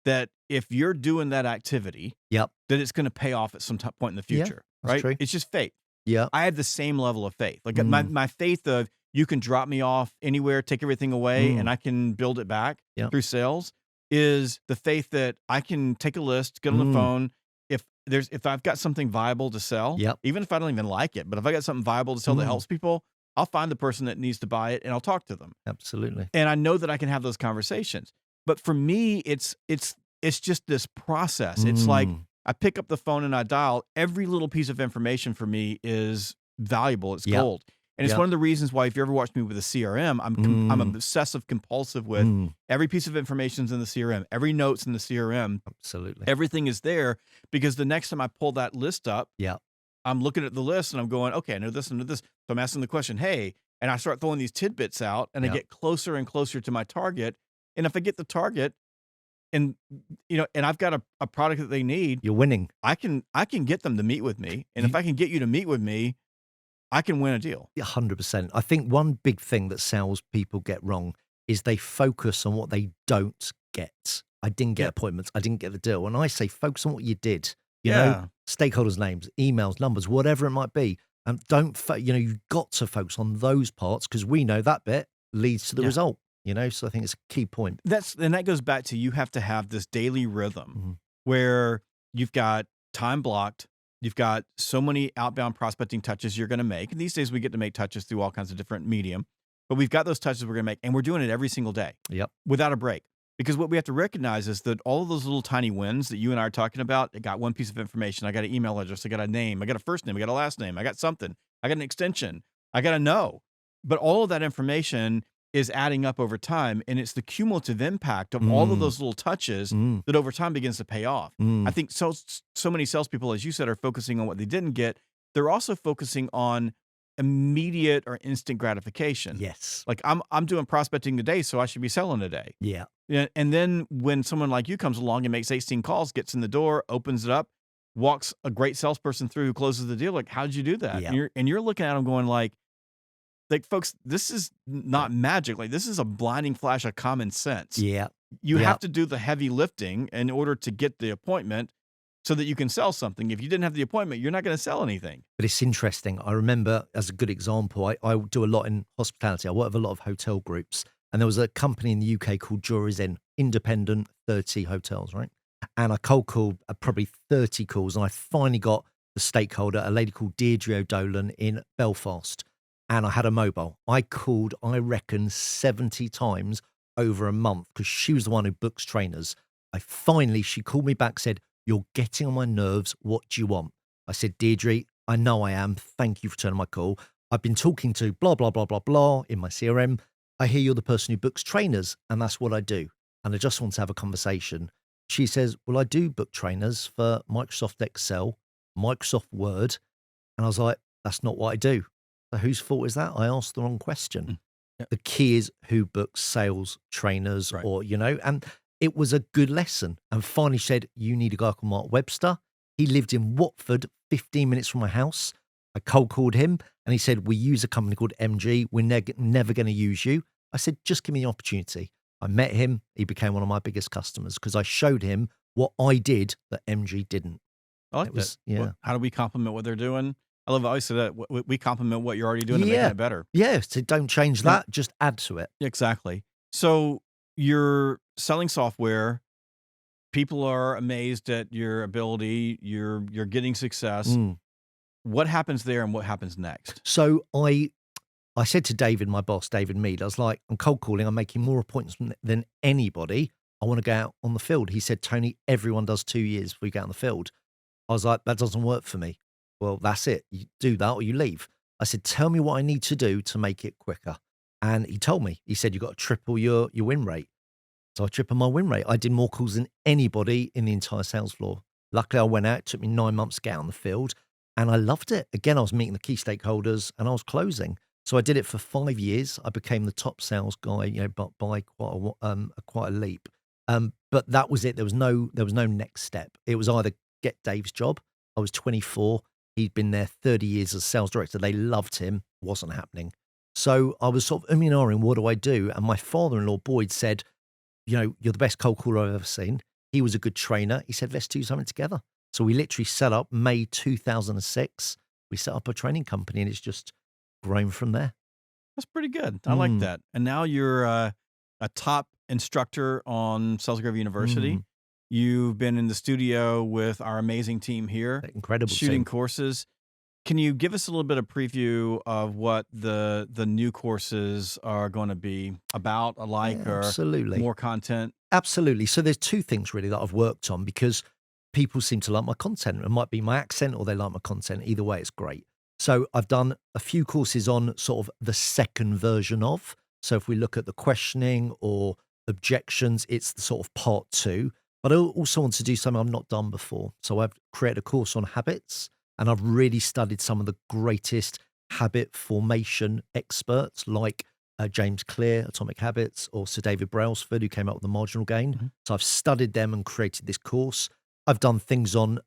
that if you're doing that activity, that it's going to pay off at some point in the future, right? True. It's just faith. Yeah. I have the same level of faith. Like my faith of you can drop me off anywhere, take everything away, and I can build it back through sales is the faith that I can take a list, get on the phone. If I've got something viable to sell, even if I don't even like it, but if I got something viable to sell that helps people, I'll find the person that needs to buy it and I'll talk to them. Absolutely. And I know that I can have those conversations. But for me, it's just this process. It's like I pick up the phone and I dial. Every little piece of information for me is valuable. It's gold. And it's one of the reasons why, if you ever watched me with a CRM, I'm obsessive compulsive with every piece of information's in the CRM, every note's in the CRM. Absolutely. Everything is there, because the next time I pull that list up, I'm looking at the list and I'm going, okay, I know this and know this. So I'm asking the question, hey, and I start throwing these tidbits out and I get closer and closer to my target. And if I get the target and I've got a product that they need, you're winning. I can get them to meet with me. And if I can get you to meet with me, I can win a deal. 100%. I think one big thing that salespeople get wrong is they focus on what they don't get. I didn't get appointments. I didn't get the deal. And I say focus on what you did. You know, stakeholders' names, emails, numbers, whatever it might be. You've got to focus on those parts, because we know that bit leads to the result. So I think it's a key point. And that goes back to, you have to have this daily rhythm where you've got time blocked. You've got so many outbound prospecting touches you're going to make. And these days we get to make touches through all kinds of different medium, but we've got those touches we're going to make, and we're doing it every single day without a break. Because what we have to recognize is that all of those little tiny wins that you and I are talking about, I got one piece of information. I got an email address. I got a name. I got a first name. I got a last name. I got something. I got an extension. I got to know. But all of that information is adding up over time, and it's the cumulative impact of all of those little touches that over time begins to pay off. I think so many salespeople, as you said, are focusing on what they didn't get. They're also focusing on immediate or instant gratification. Yes. Like I'm doing prospecting today, so I should be selling today. Yeah. And then when someone like you comes along and makes 18 calls, gets in the door, opens it up, walks a great salesperson through who closes the deal, like, how did you do that? Yeah. And you're looking at them going like, folks, this is not magic. Like, this is a blinding flash of common sense. Yeah. You have to do the heavy lifting in order to get the appointment so that you can sell something. If you didn't have the appointment, you're not going to sell anything. But it's interesting. I remember, as a good example, I do a lot in hospitality. I work with a lot of hotel groups. And there was a company in the UK called Jury's Inn, independent 30 hotels, right? And I cold called probably 30 calls. And I finally got the stakeholder, a lady called Deirdre O'Dolan in Belfast. And I had a mobile. I called, I reckon, 70 times over a month, because she was the one who books trainers. She called me back, said, "You're getting on my nerves. What do you want?" I said, "Deirdre, I know I am. Thank you for turning my call. I've been talking to blah, blah, blah, blah, blah in my CRM. I hear you're the person who books trainers, and that's what I do. And I just want to have a conversation." She says, "Well, I do book trainers for Microsoft Excel, Microsoft Word." And I was like, "That's not what I do." So whose fault is that? I asked the wrong question. Yep. The key is who books sales trainers, right. And it was a good lesson. And finally said, "You need a guy called Mark Webster." He lived in Watford, 15 minutes from my house. I cold called him and he said, "We use a company called MG. We're never going to use you." I said, "Just give me the opportunity." I met him. He became one of my biggest customers because I showed him what I did that MG didn't. I like that. Yeah. How do we complement what they're doing? I love how I said that. We compliment what you're already doing to make it better. Yeah. So don't change that. Just add to it. Exactly. So you're selling software. People are amazed at your ability. You're getting success. What happens there and what happens next? So I said to David, my boss, David Mead, I was like, "I'm cold calling. I'm making more appointments than anybody. I want to go out on the field." He said, "Tony, everyone does 2 years before you get on the field." I was like, "That doesn't work for me." well, that's it. You do that or you leave. I said, tell me what I need to do to make it quicker. And he told me, he said, you've got to triple your win rate. So I tripled my win rate. I did more calls than anybody in the entire sales floor. Luckily, I went out. It took me 9 months to get out on the field, and I loved it. Again, I was meeting the key stakeholders, and I was closing. So I did it for 5 years. I became the top sales guy, but by quite a leap. But that was it. There was no next step. It was either get Dave's job. I was 24. He'd been there 30 years as sales director. They loved him. Wasn't happening. So I was sort of umming, what do I do? And my father-in-law, Boyd, said, you're the best cold caller I've ever seen. He was a good trainer. He said, let's do something together. So we literally set up May 2006. We set up a training company, and it's just grown from there. That's pretty good. I like that. And now you're a top instructor on Sales Gravy University. You've been in the studio with our amazing team here. Incredible shooting team. Courses. Can you give us a little bit of preview of what the new courses are going to be about, Absolutely. or more content? Absolutely. So there's two things really that I've worked on, because people seem to like my content. It might be my accent or they like my content. Either way, it's great. So I've done a few courses on sort of the second version of. So if we look at the questioning or objections, it's the sort of part 2. But I also want to do something I've not done before. So I've created a course on habits, and I've really studied some of the greatest habit formation experts like James Clear, Atomic Habits, or Sir David Brailsford, who came up with the marginal gain. So I've studied them and created this course. I've done things on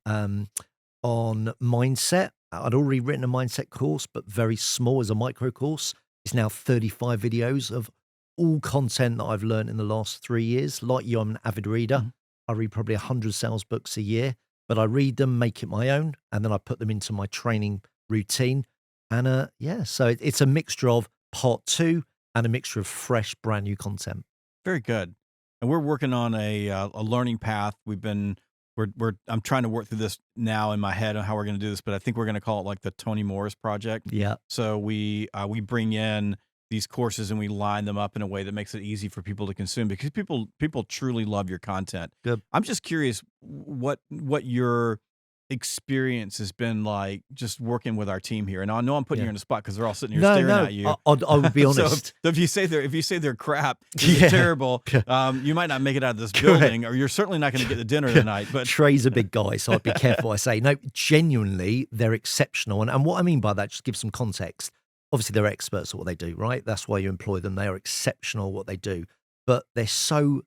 mindset. I'd already written a mindset course, but very small as a micro course. It's now 35 videos of all content that I've learned in the last 3 years. Like you, I'm an avid reader. I read probably 100 sales books a year, but I read them, make it my own, and then I put them into my training routine. And so it's a mixture of part 2 and a mixture of fresh, brand new content. Very good. And we're working on a learning path. I'm trying to work through this now in my head on how we're going to do this, but I think we're going to call it like the Tony Morris Project. Yeah. So we bring in these courses and we line them up in a way that makes it easy for people to consume, because people truly love your content. Good. I'm just curious what your experience has been like just working with our team here. And I know I'm putting you on the spot because they're all sitting here staring at you. I would be honest. So if you say they're crap, it's terrible, you might not make it out of this building, or you're certainly not going to get the dinner tonight. But Trey's a big guy, so I'd be careful what I say. No, genuinely, they're exceptional. And what I mean by that, just give some context. Obviously, they're experts at what they do, right? That's why you employ them. They are exceptional at what they do, but they're so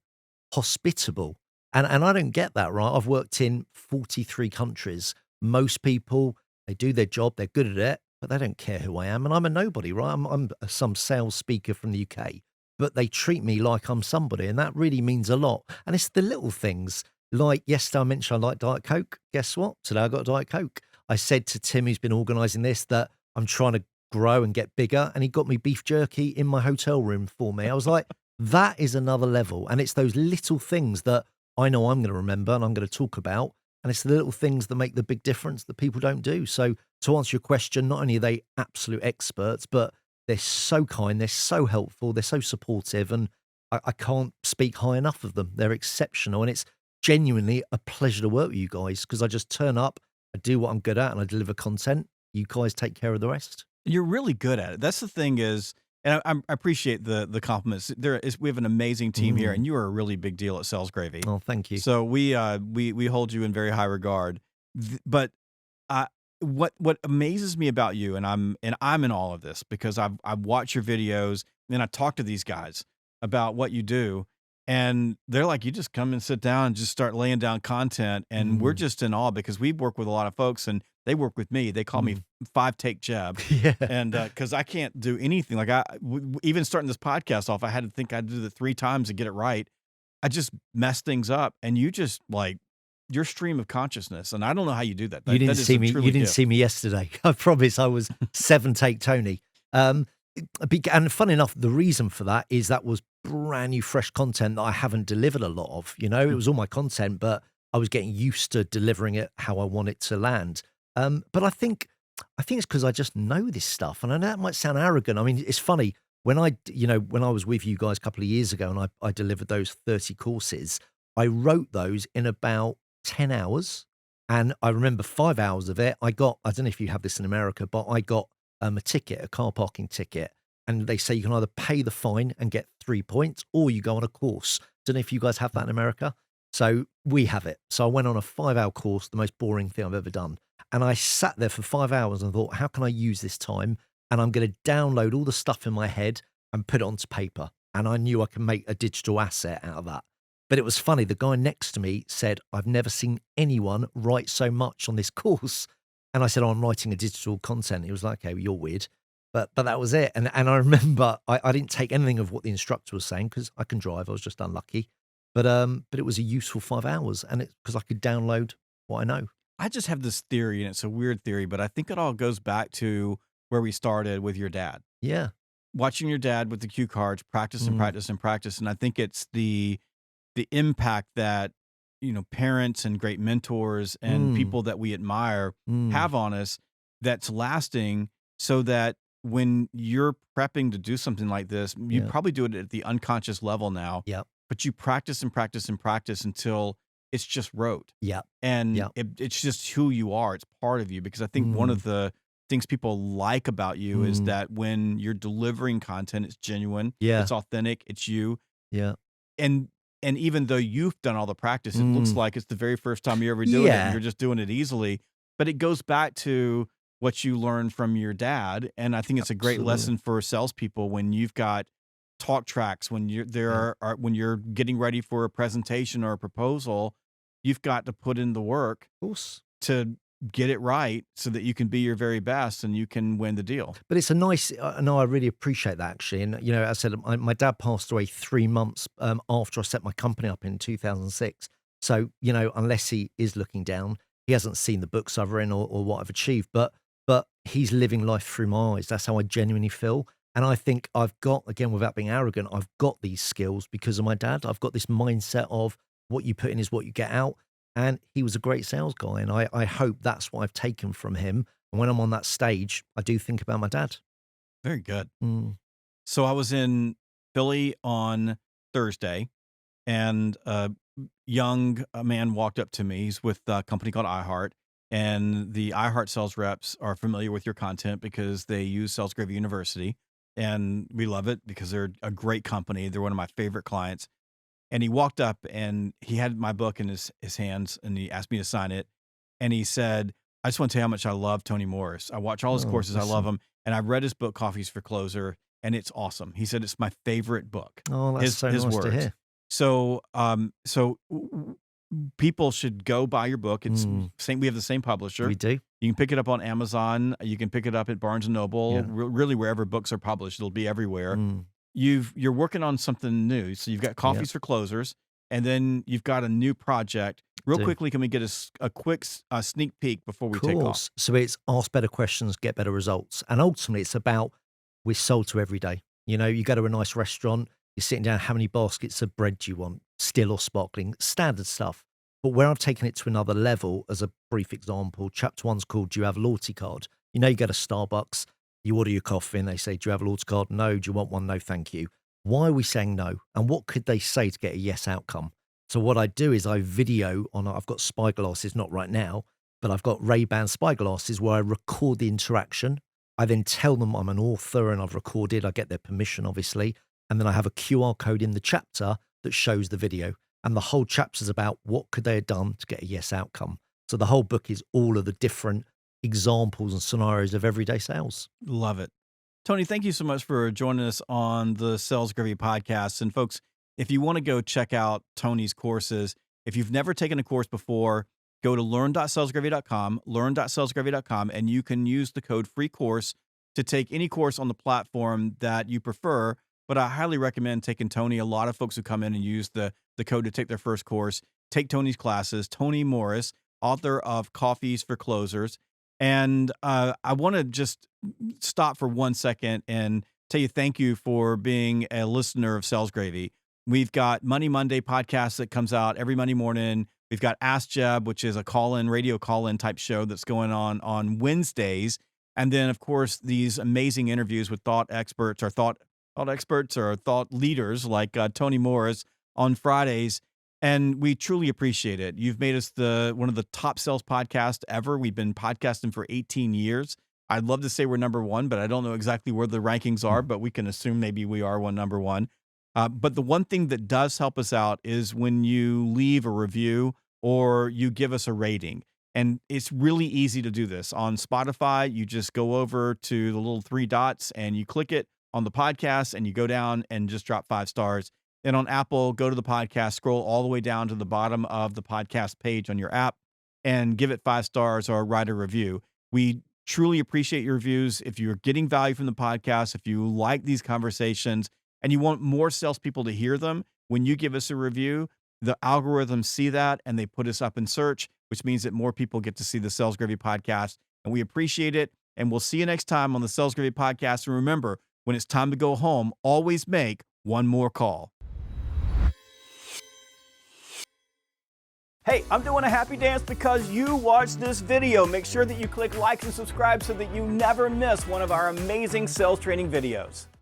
hospitable. And I don't get that, right? I've worked in 43 countries. Most people, they do their job, they're good at it, but they don't care who I am. And I'm a nobody, right? I'm some sales speaker from the UK, but they treat me like I'm somebody. And that really means a lot. And it's the little things. Like yesterday I mentioned I like Diet Coke. Guess what? Today I got a Diet Coke. I said to Tim, who's been organising this, that I'm trying to grow and get bigger. And he got me beef jerky in my hotel room for me. I was like, that is another level. And it's those little things that I know I'm going to remember and I'm going to talk about. And it's the little things that make the big difference that people don't do. So to answer your question, not only are they absolute experts, but they're so kind, they're so helpful, they're so supportive. And I can't speak high enough of them. They're exceptional. And it's genuinely a pleasure to work with you guys, because I just turn up, I do what I'm good at, and I deliver content. You guys take care of the rest. You're really good at it. That's the thing is, and I appreciate the compliments. We have an amazing team here, and you are a really big deal at Sales Gravy. Oh, thank you. So we hold you in very high regard. But what amazes me about you, and I'm in all of this because I've watched your videos, and then I talk to these guys about what you do, and they're like, you just come and sit down and just start laying down content, and we're just in awe because we work with a lot of folks, and they work with me. They call me 5-take Jeb. Yeah. And because I can't do anything. Like even starting this podcast off, I had to think I'd do it 3 times to get it right. I just messed things up. And you just like your stream of consciousness. And I don't know how you do that. You didn't see me. You didn't see me yesterday. I promise I was 7-take Tony. And fun enough, the reason for that is that was brand new, fresh content that I haven't delivered a lot of. It was all my content, but I was getting used to delivering it how I want it to land. But I think it's because I just know this stuff, and I know that might sound arrogant. I mean, it's funny when I was with you guys a couple of years ago, and I delivered those 30 courses. I wrote those in about 10 hours, And I remember 5 hours of it. I don't know if you have this in America, but I got a ticket, a car parking ticket. And they say you can either pay the fine and get 3 points, or you go on a course. Don't know if you guys have that in America. So we have it. So I went on a 5-hour course, the most boring thing I've ever done. And I sat there for 5 hours and thought, how can I use this time? And I'm going to download all the stuff in my head and put it onto paper. And I knew I could make a digital asset out of that. But it was funny. The guy next to me said, I've never seen anyone write so much on this course. And I said, oh, I'm writing a digital content. He was like, okay, well, you're weird. But that was it. And I remember I didn't take anything of what the instructor was saying because I can drive. I was just unlucky. But it was a useful 5 hours, and it's because I could download what I know. I just have this theory, and it's a weird theory, but I think it all goes back to where we started with your dad. Yeah. Watching your dad with the cue cards, practice and Mm. practice and practice. And I think it's the impact that, parents and great mentors and Mm. people that we admire Mm. have on us that's lasting, so that when you're prepping to do something like this, you Yeah. probably do it at the unconscious level now, Yep. but you practice and practice and practice until it's just rote. Yep. And Yep. it's just who you are. It's part of you. Because I think one of the things people like about you is that when you're delivering content, it's genuine, Yeah. it's authentic, it's you. Yeah. And even though you've done all the practice, it looks like it's the very first time you're ever doing it, and Yeah. you're just doing it easily. But it goes back to what you learned from your dad, and I think it's a great Absolutely. lesson for salespeople when you've got talk tracks, when when you're getting ready for a presentation or a proposal, you've got to put in the work Of course. to get it right so that you can be your very best and you can win the deal. But it's a nice, no, I really appreciate that actually. And, as I said, my dad passed away 3 months after I set my company up in 2006. So, unless he is looking down, he hasn't seen the books I've written or what I've achieved, but he's living life through my eyes. That's how I genuinely feel. And I think I've got, again, without being arrogant, I've got these skills because of my dad. I've got this mindset of what you put in is what you get out. And he was a great sales guy. And I hope that's what I've taken from him. And when I'm on that stage, I do think about my dad. Very good. Mm. So I was in Philly on Thursday, and a young man walked up to me. He's with a company called iHeart, and the iHeart sales reps are familiar with your content because they use Sales Gravy University, and we love it because they're a great company. They're one of my favorite clients. And he walked up and he had my book in his hands, and he asked me to sign it. And he said, I just want to tell you how much I love Tony Morris. I watch all his Oh, courses. I bless love him. him. And I've read his book, Coffees for Closer, and it's awesome. He said, it's my favorite book. Oh, that's so His nice to words. hear. So, people should go buy your book. It's Mm. same. We have the same publisher. We do. You can pick it up on Amazon. You can pick it up at Barnes and Noble. Yeah. Really, wherever books are published, it'll be everywhere. Mm. You're working on something new. So you've got Coffees for Closers, and then you've got a new project. Real Do. quickly, can we get a quick sneak peek before we take off? Course. So it's ask better questions, get better results. And ultimately, it's about we're sold to every day. You go to a nice restaurant, you're sitting down, how many baskets of bread do you want? Still or sparkling? Standard stuff. But where I've taken it to another level, as a brief example, chapter 1's called Do You Have a Loyalty Card? You go to Starbucks, you order your coffee, and they say, Do you have a loyalty card? No. Do you want one? No, thank you. Why are we saying no? And what could they say to get a yes outcome? So what I do is I video I've got spyglasses, not right now, but I've got Ray-Ban spyglasses where I record the interaction. I then tell them I'm an author and I've recorded. I get their permission, obviously. And then I have a QR code in the chapter that shows the video. And the whole chapter is about what could they have done to get a yes outcome. So the whole book is all of the different examples and scenarios of everyday sales. Love it. Tony, thank you so much for joining us on the Sales Gravy podcast. And folks, if you want to go check out Tony's courses, if you've never taken a course before, go to learn.salesgravy.com, and you can use the code FREECOURSE to take any course on the platform that you prefer. But I highly recommend taking Tony. A lot of folks who come in and use the code to take their first course, take Tony's classes. Tony Morris, author of Coffees for Closers. And I want to just stop for 1 second and tell you thank you for being a listener of Sales Gravy. We've got Money Monday podcast that comes out every Monday morning. We've got Ask Jeb, which is a radio call-in type show that's going on Wednesdays. And then, of course, these amazing interviews with thought experts or thought leaders like Tony Morris on Fridays. And we truly appreciate it. You've made us one of the top sales podcasts ever. We've been podcasting for 18 years. I'd love to say we're number one, but I don't know exactly where the rankings are, but we can assume maybe we are number one. But the one thing that does help us out is when you leave a review or you give us a rating. And it's really easy to do this. On Spotify, you just go over to the little three dots and you click it on the podcast and you go down and just drop 5 stars. And on Apple, go to the podcast, scroll all the way down to the bottom of the podcast page on your app and give it 5 stars or write a review. We truly appreciate your reviews. If you're getting value from the podcast, if you like these conversations and you want more salespeople to hear them, when you give us a review, the algorithms see that and they put us up in search, which means that more people get to see the Sales Gravy podcast. And we appreciate it. And we'll see you next time on the Sales Gravy podcast. And remember, when it's time to go home, always make one more call. Hey, I'm doing a happy dance because you watched this video. Make sure that you click like and subscribe so that you never miss one of our amazing sales training videos.